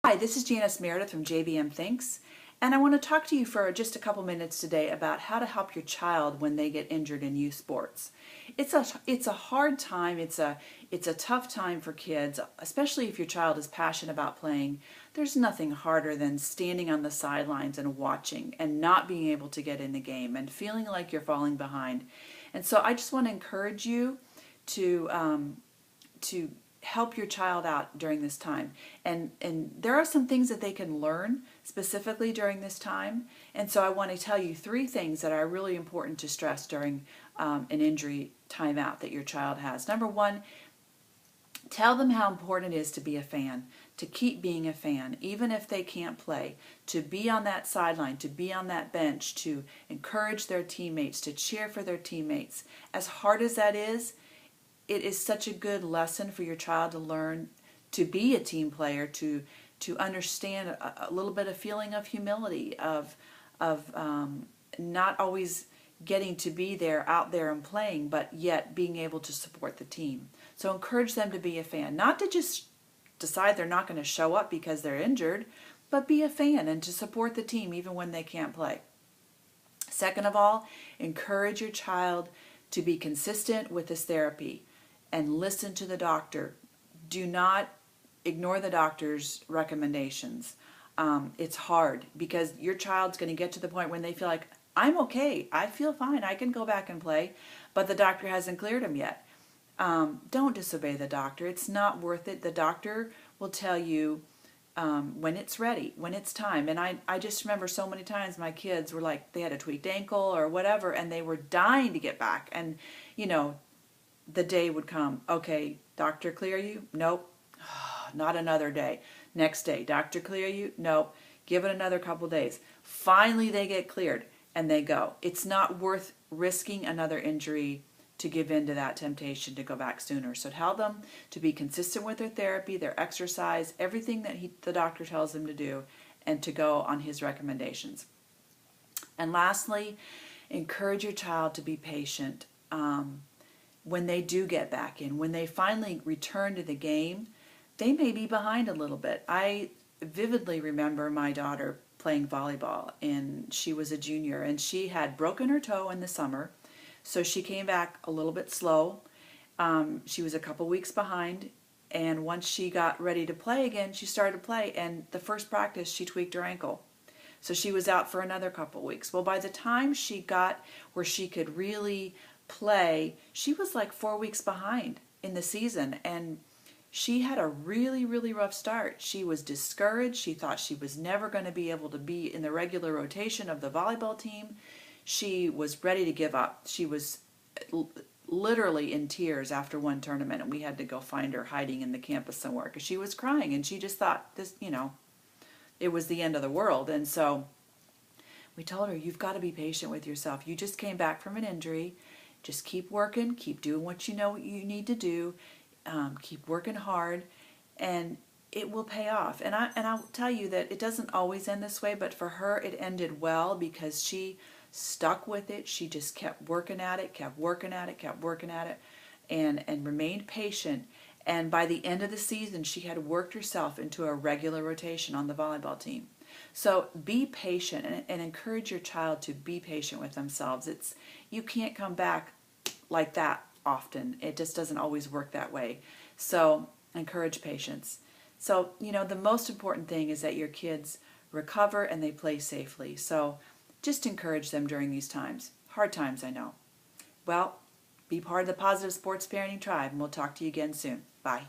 Hi, this is Janis from JBMTHINKS, and I want to talk to you for just a couple minutes today about how to help your child when they get injured in youth sports. It's a hard time, it's a tough time for kids, especially if your child is passionate about playing. There's nothing harder than standing on the sidelines and watching and not being able to get in the game and feeling like you're falling behind. And so I just want to encourage you to help your child out during this time, and there are some things that they can learn specifically during this time, and so I want to tell you 3 things that are really important to stress during an injury timeout that your child has. Number 1, tell them how important it is to be a fan, to keep being a fan, even if they can't play, to be on that sideline, to be on that bench, to encourage their teammates, to cheer for their teammates. As hard as that is, it is such a good lesson for your child to learn to be a team player, to understand a little bit of feeling of humility, of not always getting to be there, out there and playing, but yet being able to support the team. So encourage them to be a fan, not to just decide they're not going to show up because they're injured, but be a fan and to support the team even when they can't play. Second of all, encourage your child to be consistent with this therapy and listen to the doctor. Do not ignore the doctor's recommendations. It's hard because your child's going to get to the point when they feel like, I'm okay, I feel fine, I can go back and play, but the doctor hasn't cleared them yet. Don't disobey the doctor. It's not worth it. The doctor will tell you when it's ready, when it's time. And I just remember so many times my kids were like, they had a tweaked ankle or whatever, and they were dying to get back. And, the day would come. Okay, doctor, clear you? Nope. Not another day. Next day, doctor, clear you? Nope. Give it another couple days. Finally, they get cleared and they go. It's not worth risking another injury to give in to that temptation to go back sooner. So tell them to be consistent with their therapy, their exercise, everything that the doctor tells them to do, and to go on his recommendations. And lastly, encourage your child to be patient. When they do get back in, when they finally return to the game, they may be behind a little bit. I vividly remember my daughter playing volleyball, and she was a junior, and she had broken her toe in the summer, so she came back a little bit slow. She was a couple weeks behind, and once she got ready to play again, she started to play, and the first practice she tweaked her ankle. So she was out for another couple weeks. Well, by the time she got where she could really play, she was like 4 weeks behind in the season, and she had a really, really rough start. She was discouraged. She thought she was never going to be able to be in the regular rotation of the volleyball team. She was ready to give up. She was literally in tears after one tournament, and we had to go find her hiding in the campus somewhere because she was crying, and she just thought this, it was the end of the world. And so we told her, you've got to be patient with yourself. You just came back from an injury. Just keep working, keep doing what you know you need to do, keep working hard, and it will pay off. And I'll tell you that it doesn't always end this way, but for her it ended well because she stuck with it. She just kept working at it, kept working at it, kept working at it, and remained patient. And by the end of the season, she had worked herself into a regular rotation on the volleyball team. So be patient and encourage your child to be patient with themselves. You can't come back like that often. It just doesn't always work that way. So encourage patience. So, the most important thing is that your kids recover and they play safely. So just encourage them during these times. Hard times, I know. Well, be part of the Positive Sports Parenting Tribe, and we'll talk to you again soon. Bye.